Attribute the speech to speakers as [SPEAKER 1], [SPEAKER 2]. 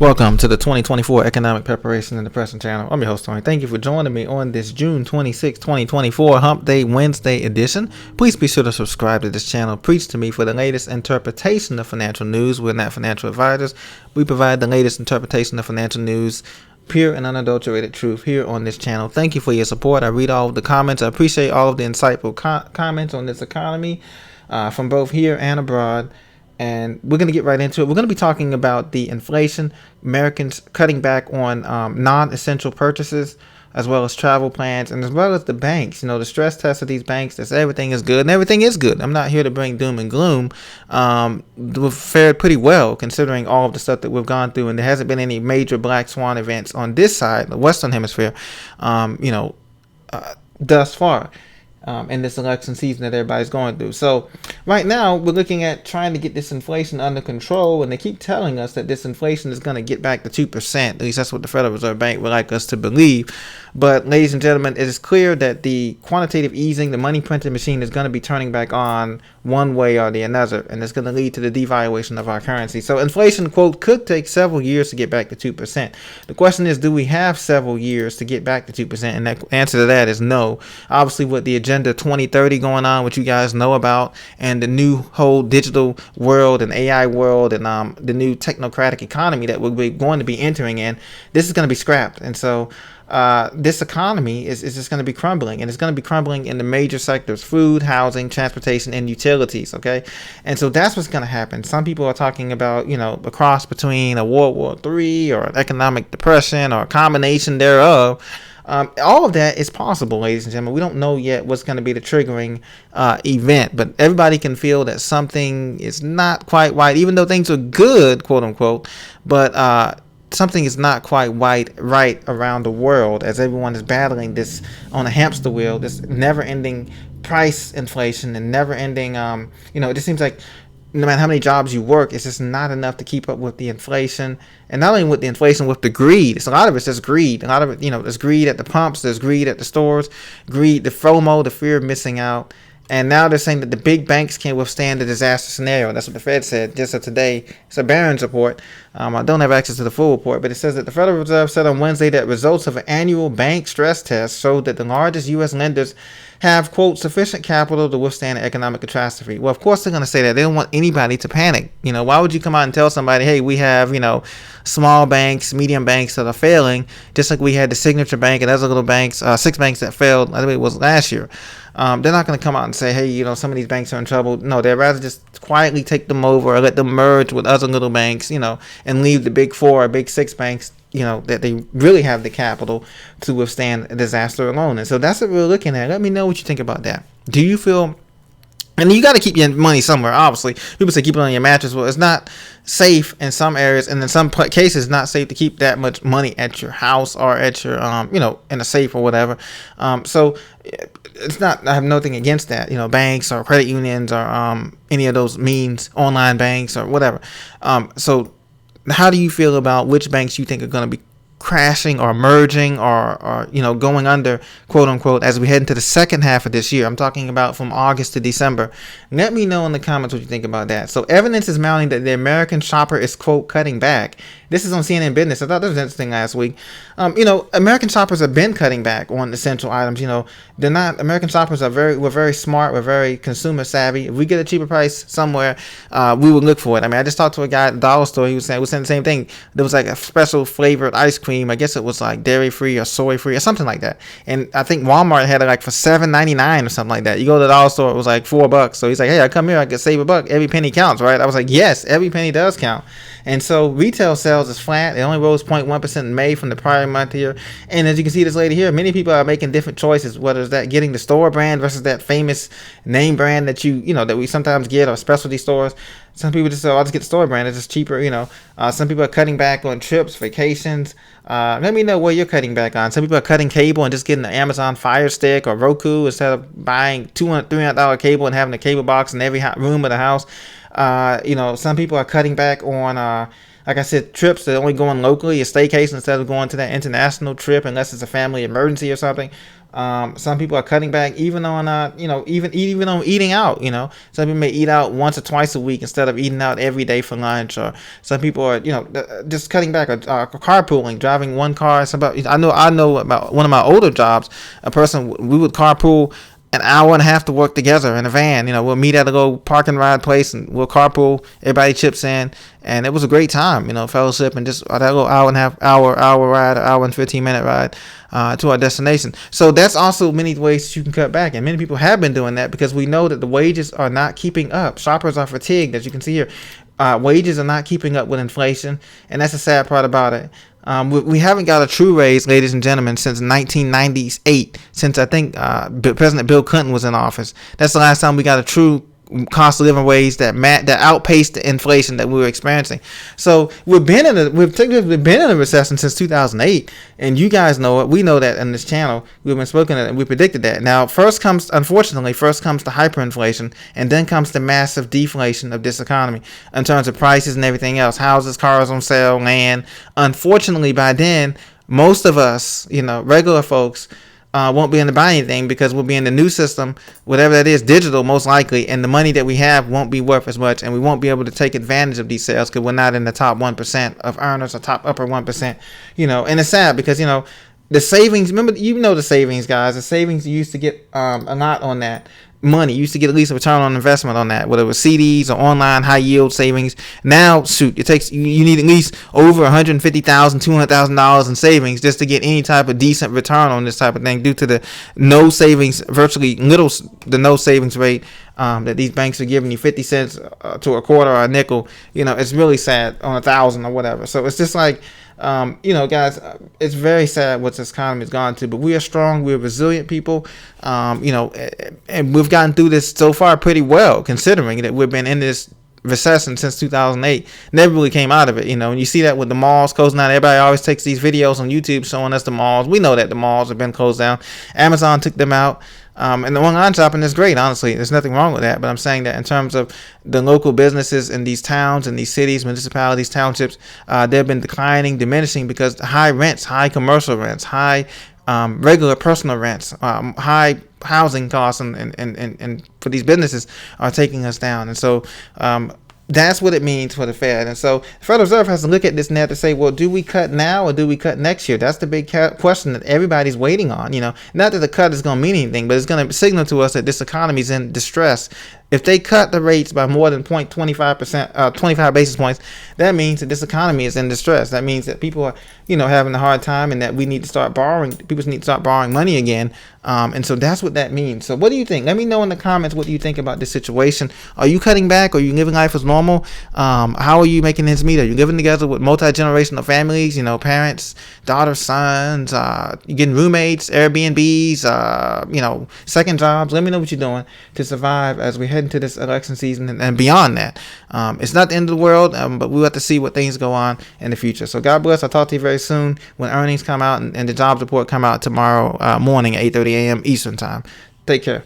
[SPEAKER 1] Welcome to the 2024 Economic Preparation and Depression Channel. I'm your host, Tony. Thank you for joining me on this June 26, 2024 Hump Day Wednesday edition. Please be sure to subscribe to this channel. Preach to me for the latest interpretation of financial news. We're not financial advisors. We provide the latest interpretation of financial news, pure and unadulterated truth here on this channel. Thank you for your support. I read all of the comments. I appreciate all of the insightful comments on this economy from both here and abroad. And we're going to get right into it. We're going to be talking about the inflation, Americans cutting back on non-essential purchases, as well as travel plans, and as well as the banks. You know, the stress test of these banks is everything is good, and everything is good. I'm not here to bring doom and gloom. We've fared pretty well considering all of the stuff that we've gone through, and there hasn't been any major black swan events on this side, the Western Hemisphere, thus far. In this election season that everybody's going through. So right now we're looking at trying to get this inflation under control, and they keep telling us that this inflation is going to get back to 2%. At least that's what the Federal Reserve Bank would like us to believe. But ladies and gentlemen, it is clear that the quantitative easing, the money printing machine, is going to be turning back on one way or the another, and it's going to lead to the devaluation of our currency. So inflation, quote, could take several years to get back to 2%. The question is, do we have several years to get back to 2%? And the answer to that is no. Obviously, with the Agenda 2030 going on, which you guys know about, and the new whole digital world and AI world, and the new technocratic economy that we're going to be entering in, this is going to be scrapped. And so this economy is just going to be crumbling, and it's going to be crumbling in the major sectors: food, housing, transportation, and utilities. Okay, and so that's what's going to happen. Some people are talking about, a cross between a World War III or an economic depression or a combination thereof. All of that is possible, ladies and gentlemen. We don't know yet what's going to be the triggering event, but everybody can feel that something is not quite right, even though things are good, quote unquote, but something is not quite right around the world, as everyone is battling this on a hamster wheel, this never-ending price inflation and never-ending, it just seems like no matter how many jobs you work, it's just not enough to keep up with the inflation. And not only with the inflation, with the greed. It's a lot of it's just greed. A lot of it, there's greed at the pumps, there's greed at the stores, greed, the FOMO, the fear of missing out. And now they're saying that the big banks can't withstand the disaster scenario. That's what the Fed said just today. It's a Barron's report. I don't have access to the full report, but it says that the Federal Reserve said on Wednesday that results of an annual bank stress test showed that the largest U.S. lenders have, quote, sufficient capital to withstand an economic catastrophe. Well, of course they're going to say that. They don't want anybody to panic. Why would you come out and tell somebody, hey, we have, small banks, medium banks that are failing, just like we had the Signature Bank and other little banks, 6 banks that failed, I think it was last year. They're not going to come out and say, hey, some of these banks are in trouble. No, they'd rather just quietly take them over or let them merge with other little banks, and leave the big 4 or big 6 banks, that they really have the capital to withstand a disaster alone. And so that's what we're looking at. Let me know what you think about that. Do you feel... And you got to keep your money somewhere, obviously. People say keep it on your mattress. Well, it's not safe in some areas, and in some cases, it's not safe to keep that much money at your house or at your, in a safe or whatever. So it's not, I have nothing against that, banks or credit unions or any of those means, online banks or whatever. So how do you feel about which banks you think are going to be crashing or merging or going under, quote unquote, as we head into the second half of this year? I'm talking about from August to December. Let me know in the comments what you think about that. So evidence is mounting that the American shopper is, quote, cutting back. This is on CNN Business. I thought that was interesting last week. American shoppers have been cutting back on essential items. They're not, American shoppers we're very smart. We're very consumer savvy. If we get a cheaper price somewhere, we would look for it. I just talked to a guy at the dollar store. He was saying the same thing. There was like a special flavored ice cream. I guess it was like dairy free or soy free or something like that. And I think Walmart had it like for $7.99 or something like that. You go to the dollar store, it was like $4. So he's like, hey, I come here, I can save $1. Every penny counts, right? I was like, yes, every penny does count. And so retail sales is flat. It only rose 0.1% in May from the prior month here. And as you can see this lady here, many people are making different choices, whether it's that getting the store brand versus that famous name brand that that we sometimes get, or specialty stores. Some people just say, I'll just get the store brand. It's just cheaper, Some people are cutting back on trips, vacations. Let me know what you're cutting back on. Some people are cutting cable and just getting the Amazon Fire Stick or Roku instead of buying $200, $300 cable and having a cable box in every room of the house. Some people are cutting back on Like I said, trips that only going locally, a staycation instead of going to that international trip, unless it's a family emergency or something. Some people are cutting back even on, even on eating out. Some people may eat out once or twice a week instead of eating out every day for lunch. Or some people are, just cutting back, or carpooling, driving one car. I know about one of my older jobs, a person, we would carpool an hour and a half to work together in a van. We'll meet at a little park and ride place and we'll carpool. Everybody chips in, and it was a great time, fellowship, and just that little hour and a half, hour ride, hour and 15-minute ride to our destination. So that's also many ways that you can cut back, and many people have been doing that because we know that the wages are not keeping up. Shoppers are fatigued, as you can see here. Wages are not keeping up with inflation, and that's the sad part about it. We haven't got a true raise, ladies and gentlemen, since 1998, since I think President Bill Clinton was in office. That's the last time we got a true cost of living raise that outpaced the inflation that we were experiencing. So we've been in a recession since 2008, and you guys know it. We know that in this channel. We've been speaking it, and we predicted that. Now, unfortunately, first comes the hyperinflation, and then comes the massive deflation of this economy in terms of prices and everything else. Houses, cars on sale, land. Unfortunately, by then, most of us, regular folks, won't be able to buy anything because we'll be in the new system, whatever that is, digital most likely, and the money that we have won't be worth as much, and we won't be able to take advantage of these sales because we're not in the top 1% of earners or top upper 1%, and it's sad because, the savings, remember, the savings, guys, the savings you used to get a lot on that money. You used to get at least a return on investment on that, whether it was CDs or online high yield savings. Now, you need at least over $150,000, $200,000 in savings just to get any type of decent return on this type of thing, due to the no savings rate that these banks are giving you, 50 cents to a quarter or a nickel. It's really sad on 1,000 or whatever. So it's just like, guys, it's very sad what this economy has gone to, but we are strong, we're resilient people, and we've gotten through this so far pretty well, considering that we've been in this recession since 2008, never really came out of it, and you see that with the malls closing down. Everybody always takes these videos on YouTube showing us the malls. We know that the malls have been closed down. Amazon took them out. And the online shopping is great, honestly. There's nothing wrong with that. But I'm saying that in terms of the local businesses in these towns, in these cities, municipalities, townships, they've been declining, diminishing, because high rents, high commercial rents, high regular personal rents, high housing costs, and for these businesses are taking us down. And so that's what it means for the Fed. And so the Federal Reserve has to look at this and have to say, well, do we cut now or do we cut next year? That's the big question that everybody's waiting on. Not that the cut is going to mean anything, but it's going to signal to us that this economy is in distress. If they cut the rates by more than 0.25%, 25 basis points, that means that this economy is in distress. That means that people are, having a hard time, and that we need to start borrowing. People need to start borrowing money again. And so that's what that means. So what do you think? Let me know in the comments what you think about this situation. Are you cutting back? Are you living life as normal? How are you making ends meet? Are you living together with multi-generational families? Parents, daughters, sons. You getting roommates, Airbnbs, second jobs. Let me know what you're doing to survive as we head into this election season and beyond that. It's not the end of the world, but we'll have to see what things go on in the future. So God bless. I'll talk to you very soon when earnings come out and the jobs report come out tomorrow morning at 8:30 a.m. Eastern time. Take care.